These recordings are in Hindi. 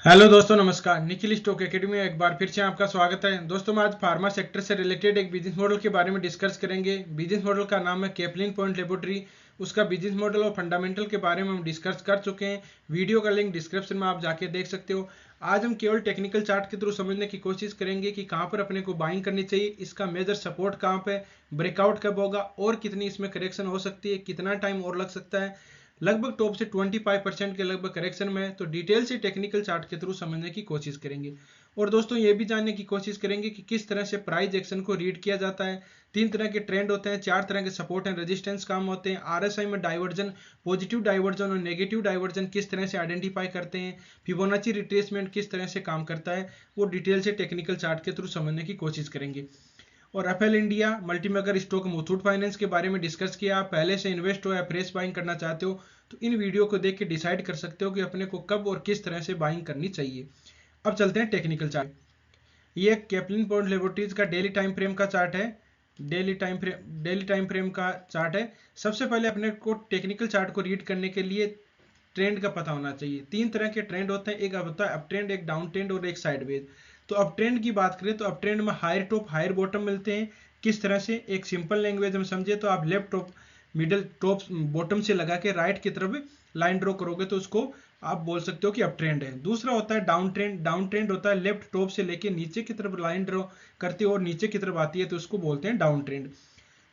हेलो दोस्तों, नमस्कार। निखिल स्टॉक एकेडमी में एक बार फिर से आपका स्वागत है। दोस्तों, हम आज फार्मा सेक्टर से रिलेटेड एक बिजनेस मॉडल के बारे में डिस्कस करेंगे। बिजनेस मॉडल का नाम है कैपलिन पॉइंट लेबोरेटरी। उसका बिजनेस मॉडल और फंडामेंटल के बारे में हम डिस्कस कर चुके हैं। वीडियो का लिंक डिस्क्रिप्शन में आप जाके देख सकते हो। आज हम केवल टेक्निकल चार्ट के थ्रू समझने की कोशिश करेंगे कि कहाँ पर अपने को बाइंग करनी चाहिए, इसका मेजर सपोर्ट कहाँ पे, ब्रेकआउट कब होगा और कितनी इसमें करेक्शन हो सकती है, कितना टाइम और लग सकता है। लगभग टॉप से 25% के लगभग करेक्शन में, तो डिटेल से टेक्निकल चार्ट के थ्रू समझने की कोशिश करेंगे। और दोस्तों, ये भी जानने की कोशिश करेंगे कि किस तरह से प्राइस एक्शन को रीड किया जाता है। 3 तरह के ट्रेंड होते हैं, 4 तरह के सपोर्ट एंड रेजिस्टेंस काम होते हैं। आरएसआई में डाइवर्जन, पॉजिटिव डाइवर्जन और नेगेटिव डाइवर्जन किस तरह से आइडेंटिफाई करते हैं। फिबोनाची रिट्रेसमेंट किस तरह से काम करता है, वो डिटेल से टेक्निकल चार्ट के थ्रू समझने की कोशिश करेंगे। और एफएल इंडिया, मल्टीमेकर स्टॉक, मुथूट फाइनेंस के बारे में डिस्कस किया। आप पहले से इन्वेस्ट हो या फ्रेश बाइंग करना चाहते हो तो इन वीडियो को देख के डिसाइड कर सकते हो कि अपने को कब और किस तरह से बाइंग करनी चाहिए। अब चलते हैं टेक्निकल चार्ट। ये कैपलिन पॉइंट लेबोरेटरीज का डेली टाइम फ्रेम का चार्ट है। डेली टाइम फ्रेम का चार्ट है। सबसे पहले अपने को टेक्निकल चार्ट को रीड करने के लिए ट्रेंड का पता होना चाहिए। 3 तरह के ट्रेंड होते हैं, एक होता है अप ट्रेंड, एक डाउन ट्रेंड और एक साइडवेज। तो अप ट्रेंड की बात करें तो अप ट्रेंड में हायर टॉप हायर बॉटम मिलते हैं। किस तरह से, एक सिंपल लैंग्वेज में समझे तो आप left top middle top bottom से लगा के राइट की तरफ लाइन ड्रॉ करोगे तो उसको आप बोल सकते हो कि अप ट्रेंड है। दूसरा होता है डाउन ट्रेंड। डाउन ट्रेंड होता है लेफ्ट टॉप से लेके नीचे की तरफ लाइन ड्रॉ करती है और नीचे की तरफ आती है तो उसको बोलते हैं डाउन ट्रेंड।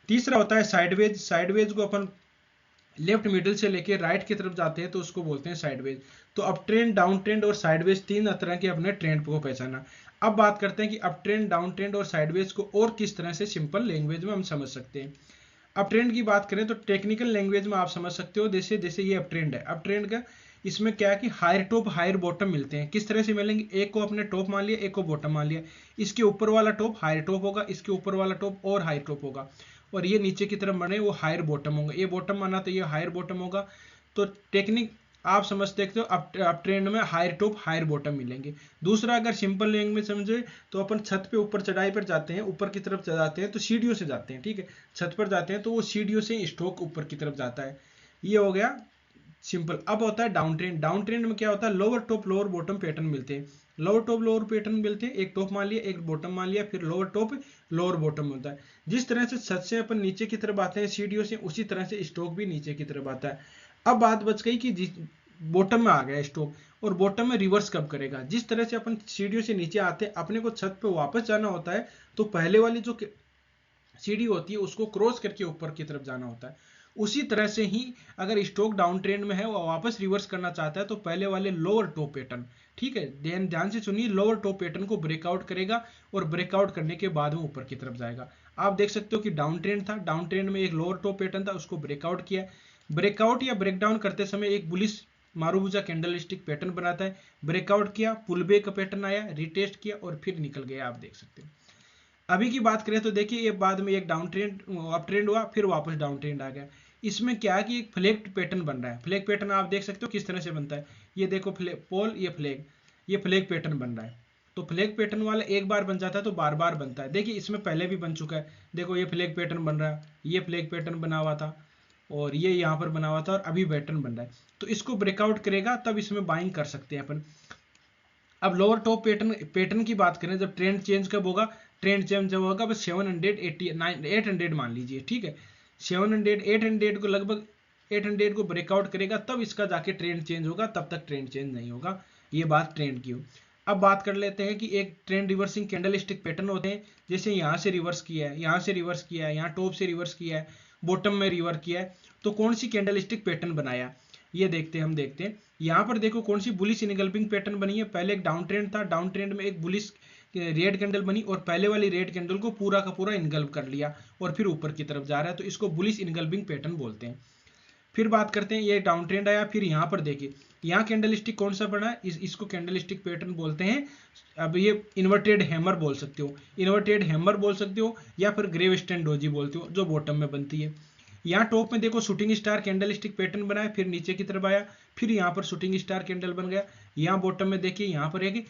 तीसरा होता है साइडवेज। साइडवेज को अपन लेफ्ट मिडिल से लेके राइट की तरफ जाते हैं तो उसको बोलते हैं साइडवेज। तो अप ट्रेंड, डाउन ट्रेंड और साइडवेज 3 तरह के अपने ट्रेंड को पहचाना। अब बात करते हैं कि अप ट्रेंड, डाउन ट्रेंड और साइडवेज को और किस तरह से सिंपल लैंग्वेज में हम समझ सकते हैं। अप ट्रेंड की बात करें तो टेक्निकल लैंग्वेज में आप समझ सकते हो, जैसे जैसे ये अप ट्रेंड है। अप ट्रेंड का इसमें क्या है कि हायर टॉप हायर बॉटम मिलते हैं। किस तरह से मिलेंगे, एक को अपने टॉप मान लिया, एक को बॉटम मान लिया। इसके ऊपर वाला टॉप हायर टॉप होगा, इसके ऊपर वाला टॉप और हायर टॉप होगा, और ये नीचे की तरफ बने वो हायर बॉटम होंगे। ये बॉटम माना तो ये हायर बॉटम होगा। तो टेक्निक आप समझ सकते हो, अप ट्रेंड में हायर टॉप हायर बॉटम मिलेंगे। दूसरा, अगर सिंपल लैंग्वेज समझे तो अपन छत पे ऊपर चढ़ाई पर जाते हैं, ऊपर की तरफ जाते हैं तो सीढ़ियों से जाते हैं। ठीक है, छत पर जाते हैं तो वो सीढ़ियों से स्टॉक ऊपर की तरफ जाता है। ये हो गया सिंपल। अब होता है डाउन ट्रेंड। डाउन ट्रेंड में क्या होता है, lower top lower bottom pattern मिलते हैं। लोअर टॉप लोअर पैटर्न मिलते हैं, एक टॉप मान लिया एक बॉटम मान लिया, फिर लोअर टॉप लोअर बॉटम होता है। जिस तरह से छत से अपन नीचे की तरफ आते हैं सीढ़ियों से, उसी तरह से स्टॉक भी नीचे की तरफ आता है। अब बात बच गई कि बॉटम में आ गया स्टॉक, और बॉटम में रिवर्स कब करेगा। जिस तरह से अपन सीढ़ियों से नीचे आते हैं, अपने को छत पे वापस जाना होता है तो पहले वाली जो सीढ़ी होती है उसको क्रॉस करके ऊपर की तरफ जाना होता है। उसी तरह से ही अगर स्टॉक डाउन ट्रेंड में है वो वापस रिवर्स करना चाहता है तो पहले वाले लोअर टॉप पैटर्न, ठीक है, ध्यान ध्यान से सुनिए, लोअर टॉप पैटर्न को ब्रेकआउट करेगा और ब्रेकआउट करने के बाद वो ऊपर की तरफ जाएगा। आप देख सकते हो कि डाउन ट्रेंड था, डाउन ट्रेंड में एक लोअर टॉप पैटर्न था, उसको ब्रेकआउट किया। ब्रेकआउट या ब्रेकडाउन करते समय एक बुलिश मारूबुजा कैंडल स्टिक पैटर्न बनाता है। ब्रेकआउट किया, पुल बैक का पैटर्न आया, रिटेस्ट किया और फिर निकल गया। आप देख सकते हो। अभी की बात करें तो देखिए, ये बाद में एक डाउन ट्रेंड अप ट्रेंड हुआ, फिर वापस डाउन ट्रेंड आ गया। इसमें क्या है कि एक फ्लैग पैटर्न बन रहा है। फ्लैग पैटर्न आप देख सकते हो किस तरह से बनता है। ये देखो फ्लैग पोल, ये फ्लैग पैटर्न बन रहा है। तो फ्लैग पैटर्न वाला एक बार बन जाता है तो बार बार बनता है। देखिए इसमें पहले भी बन चुका है। देखो ये फ्लैग पैटर्न बन रहा है, ये फ्लैग पैटर्न बना हुआ था और ये यहाँ पर बना हुआ था और अभी पैटर्न बन रहा है। तो इसको ब्रेकआउट करेगा तब इसमें बाइंग कर सकते हैं अपन। अब लोअर टॉप पैटर्न पैटर्न की बात करें, जब ट्रेंड चेंज कब होगा, ट्रेंड चेंज जब होगा बस 780 800 मान लीजिए, ठीक है। 700 800 को लगभग 800 को ब्रेकआउट करेगा तब इसका जाके ट्रेंड चेंज होगा, तब तक ट्रेंड चेंज नहीं होगा। ये बात ट्रेंड की हो। अब बात कर लेते हैं कि एक trend reversing candle stick pattern होते हैं। जैसे यहाँ से रिवर्स किया है, यहाँ से रिवर्स किया है, यहाँ टॉप से रिवर्स किया है, बॉटम में रिवर्स किया है, तो कौन सी कैंडल स्टिक पैटर्न बनाया, ये देखते हैं। हम देखते हैं यहाँ पर, देखो कौन सी बुलिश इनगल्पिंग पैटर्न बनी है। पहले एक डाउन ट्रेंड था, डाउन ट्रेंड में एक बुलिश रेड कैंडल बनी और पहले वाली रेड कैंडल को पूरा का पूरा इनगल्प कर लिया और फिर ऊपर की तरफ जा रहा है, तो इसको बुलिश इनगल्पिंग पैटर्न बोलते हैं। फिर बात करते हैं, ये डाउन ट्रेंड आया, फिर यहाँ पर देखिए यहाँ कैंडल स्टिक कौन सा बना है, इसको कैंडल स्टिक पैटर्न बोलते हैं। अब ये इन्वर्टेड हैमर बोल सकते हो, इन्वर्टेड हैमर बोल सकते हो, या फिर ग्रेव स्टैंड डोजी बोलते हो, जो बॉटम में बनती है। यहाँ टॉप में देखो shooting star candle stick pattern बना है, फिर नीचे की तरफ आया, फिर यहाँ पर शूटिंग स्टार कैंडल बन गया। यहाँ बॉटम में देखिए यहाँ पर एक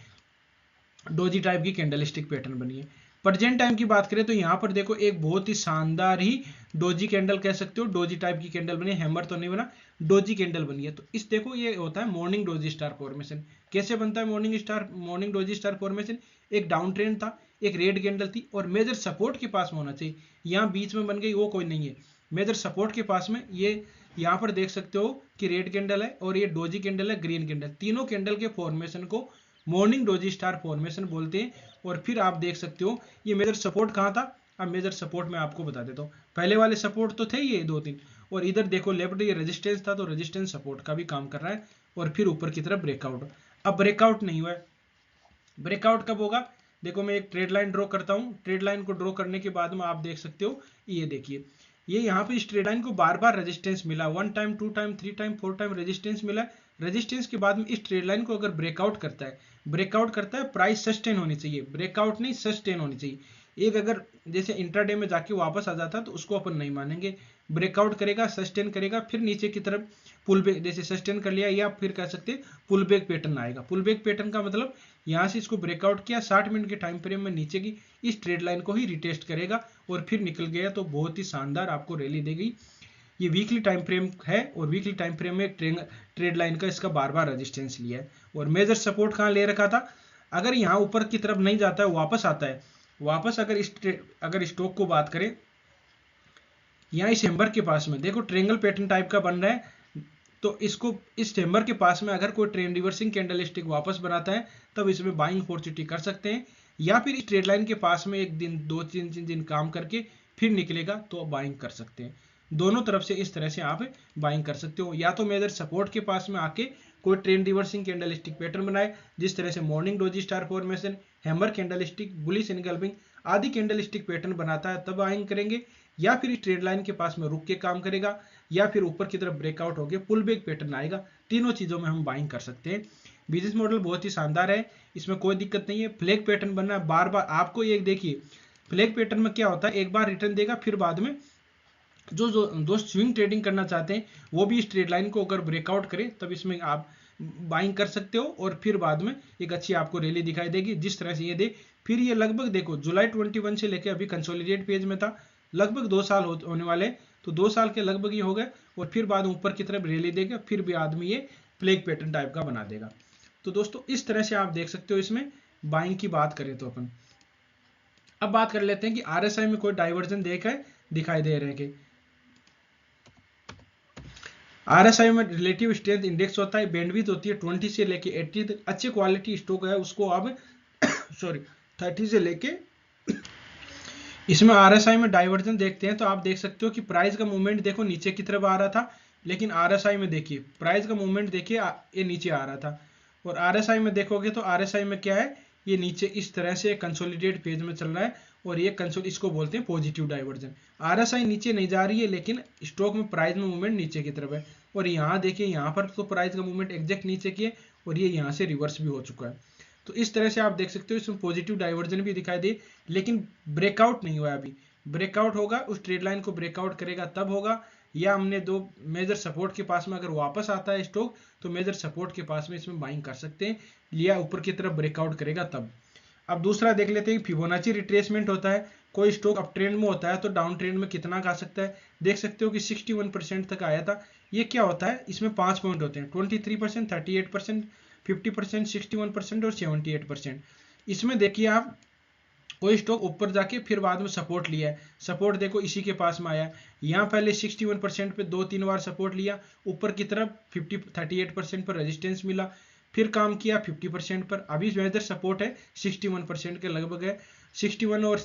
डोजी टाइप की कैंडल स्टिक पैटर्न बनी है। प्रेजेंट टाइम की बात करें तो यहाँ पर देखो एक बहुत ही शानदार ही डोजी कैंडल कह सकते हो, डोजी टाइप की कैंडल बनी, हैमर तो नहीं बना, डोजी कैंडल बनी है। तो इस देखो ये होता है मॉर्निंग डोजी स्टार फॉर्मेशन। कैसे बनता है मॉर्निंग डोजी स्टार फॉर्मेशन? एक डाउन ट्रेंड था, एक रेड कैंडल थी और मेजर सपोर्ट के पास में होना चाहिए। यहाँ बीच में बन गई वो कोई नहीं है, मेजर सपोर्ट के पास में ये यहाँ पर देख सकते हो कि रेड कैंडल है और ये डोजी कैंडल है, ग्रीन कैंडल, तीनों कैंडल के फॉर्मेशन को मॉर्निंग डोजी स्टार फॉर्मेशन बोलते हैं। और फिर आप देख सकते हो ये मेजर सपोर्ट कहाँ था। अब मेजर सपोर्ट मैं आपको बता देता हूँ। पहले वाले सपोर्ट तो थे ये 2-3, और इधर देखो लेफ्ट ये रेजिस्टेंस था, तो रेजिस्टेंस सपोर्ट का भी काम कर रहा है। और फिर ऊपर की तरफ ब्रेकआउट। अब ब्रेकआउट नहीं हुआ है, ब्रेकआउट कब होगा? देखो मैं एक ट्रेड लाइन ड्रॉ करता हूँ। ट्रेड लाइन को ड्रॉ करने के बाद में आप देख सकते हो ये देखिए, ये यहाँ पे इस ट्रेड लाइन को बार बार रेजिस्टेंस मिला, 1 time 2 time 3 time 4 time resistance मिला। रेजिस्टेंस के बाद में इस ट्रेड लाइन को अगर ब्रेकआउट करता है, प्राइस सस्टेन होनी चाहिए, ब्रेकआउट नहीं सस्टेन होनी चाहिए। एक अगर जैसे इंट्राडे में जाके वापस आ जाता तो उसको अपन नहीं मानेंगे। ब्रेकआउट करेगा, सस्टेन करेगा, फिर नीचे की तरफ पुल बैक, जैसे सस्टेन कर लिया या फिर कह सकते पुल बैक पैटर्न आएगा। पुल बैक पैटर्न का मतलब यहाँ से इसको ब्रेकआउट किया, 60 मिनट के टाइम फ्रेम में नीचे की इस ट्रेड लाइन को ही रिटेस्ट करेगा और फिर निकल गया तो बहुत ही शानदार आपको रैली देगी। ये वीकली टाइम फ्रेम है और वीकली टाइम फ्रेम में ट्रेड लाइन का इसका बार बार रेजिस्टेंस लिया है। और मेजर सपोर्ट कहाँ ले रखा था? अगर यहाँ ऊपर की तरफ नहीं जाता है, वापस आता है, वापस अगर स्टॉक को बात करें, यहाँ इस हैमर के पास में देखो ट्रेंगल पैटर्न टाइप का बन रहा है, तो इसको इस हैमर के पास में अगर कोई ट्रेंड रिवर्सिंग कैंडलस्टिक वापस बनाता है तब इसमें बाइंग अपॉर्चुनिटी कर सकते हैं, या फिर इस ट्रेड लाइन के पास में एक दिन 2-3 दिन काम करके फिर निकलेगा तो बाइंग कर सकते हैं। दोनों तरफ से इस तरह से आप बाइंग कर सकते हो, या तो मेजर सपोर्ट के पास में आके कोई ट्रेंड रिवर्सिंग कैंडलस्टिक पैटर्न बनाए, जिस तरह से morning doji star formation, hammer candlestick, bullish engulfing आदि कैंडलस्टिक पैटर्न बनाता है तब बाइंग करेंगे, या फिर इस ट्रेड लाइन के पास में रुक के काम करेगा, या फिर ऊपर की तरफ ब्रेकआउट हो गया पुल बैक पैटर्न आएगा। तीनों चीजों में हम बाइंग कर सकते हैं। बिजनेस मॉडल बहुत ही शानदार है, इसमें कोई दिक्कत नहीं है। फ्लैग पैटर्न बनना है बार बार आपको, ये देखिए फ्लैग पैटर्न में क्या होता है, एक बार रिटर्न देगा फिर बाद में जो दोस्त स्विंग ट्रेडिंग करना चाहते हैं वो भी इस ट्रेड लाइन को अगर ब्रेकआउट करे तब इसमें आप बाइंग कर सकते हो और फिर बाद में एक अच्छी आपको रैली दिखाई देगी जिस तरह से ये दे। फिर ये लगभग देखो जुलाई 21 से लेकर अभी कंसोलिडेट पेज में था, लगभग 2 साल होने वाले, तो 2 साल के लगभग ये हो गए और फिर बाद में ऊपर की तरफ रैली देगा, फिर भी आदमी ये फ्लैग पैटर्न टाइप का बना देगा। तो दोस्तों इस तरह से आप देख सकते हो इसमें बाइंग की बात करें तो अपन अब बात कर लेते हैं कि आरएसआई में कोई डाइवर्जन दिखाई दे रहे हैं कि आरएसआई में रिलेटिव स्ट्रेंथ इंडेक्स होता है, बैंडविड्थ होती है 20 से लेके 80 तक। अच्छे क्वालिटी स्टॉक है उसको आप 30 से लेके इसमें आरएसआई में डाइवर्जन देखते हैं तो आप देख सकते हो कि प्राइस का मूवमेंट देखो नीचे की तरफ आ रहा था, लेकिन आरएसआई में देखिए प्राइस का मूवमेंट देखिए ये नीचे आ रहा था, और आरएसआई में देखोगे तो आरएसआई में क्या है, ये नीचे इस तरह से कंसोलिडेट पेज में चल रहा है और ये इसको बोलते हैं पॉजिटिव डाइवर्जन। आरएसआई नीचे नहीं जा रही है लेकिन स्टॉक में प्राइस में मूवमेंट नीचे की तरफ है, और यहाँ देखिए यहाँ पर तो प्राइस का मूवमेंट एग्जैक्ट नीचे की है और ये यहाँ से रिवर्स भी हो चुका है। तो इस तरह से आप देख सकते हो इसमें पॉजिटिव डाइवर्जन भी दिखाई दे, लेकिन ब्रेकआउट नहीं हुआ है अभी। ब्रेकआउट होगा, उस ट्रेड लाइन को ब्रेकआउट करेगा तब होगा, या हमने दो मेजर सपोर्ट के पास में अगर वापस आता है स्टॉक तो मेजर सपोर्ट के पास में इसमें बाइंग कर सकते हैं, या ऊपर की तरफ ब्रेकआउट करेगा तब। अब दूसरा देख लेते हैं फिबोनाची रिट्रेसमेंट होता है, कोई स्टॉक अप ट्रेंड में होता है तो डाउन ट्रेंड में कितना खा सकता है। देख सकते हो कि 61% तक आया था। ये क्या होता है, इसमें 5 पॉइंट होते हैं, 23%, 38%, 50%, 61% और 78%। इसमें देखिए आप कोई स्टॉक ऊपर जाके फिर बाद में सपोर्ट लिया है, सपोर्ट देखो इसी के पास में आया, यहाँ पहले 61% पे 2-3 बार सपोर्ट लिया, ऊपर की तरफ 38% पर रेजिस्टेंस मिला, फिर काम किया 50% पर। अभी मेजर सपोर्ट है 61% के लगभग है, 61 और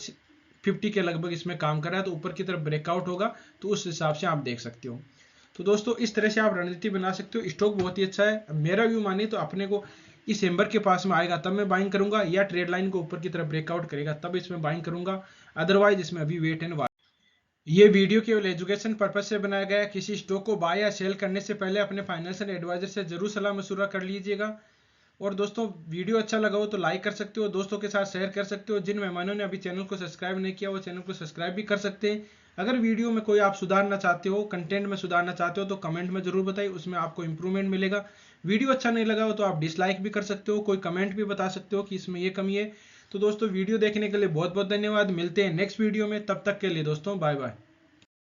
50 के लगभग इसमें काम कर रहा है, तो ऊपर की तरफ ब्रेकआउट होगा तो उस हिसाब से आप देख सकते हो। तो दोस्तों इस तरह से आप रणनीति बना सकते हो। स्टॉक बहुत ही अच्छा है, मेरा व्यू मानिए तो अपने को इस एम्बर के पास में आएगा तब मैं बाइंग करूंगा, या ट्रेड लाइन को ऊपर की तरफ ब्रेकआउट करेगा तब इसमें बाइंग करूंगा, अदरवाइज इसमें अभी वेट एंड वॉच। ये वीडियो केवल एजुकेशन पर्पज से बनाया गया है, किसी स्टॉक को बाय या सेल करने से पहले अपने फाइनेंशियल एडवाइजर से जरूर सलाह मशवरा कर लीजिएगा। और दोस्तों वीडियो अच्छा लगा हो तो लाइक कर सकते हो, दोस्तों के साथ शेयर कर सकते हो। जिन मेहमानों ने अभी चैनल को सब्सक्राइब नहीं किया वो चैनल को सब्सक्राइब भी कर सकते हैं। अगर वीडियो में कोई आप सुधारना चाहते हो, कंटेंट में सुधारना चाहते हो तो कमेंट में जरूर बताइए, उसमें आपको इंप्रूवमेंट मिलेगा। वीडियो अच्छा नहीं लगा हो तो आप डिसलाइक भी कर सकते हो, कोई कमेंट भी बता सकते हो कि इसमें ये कमी है। तो दोस्तों वीडियो देखने के लिए बहुत बहुत धन्यवाद। मिलते हैं नेक्स्ट वीडियो में, तब तक के लिए दोस्तों बाय बाय।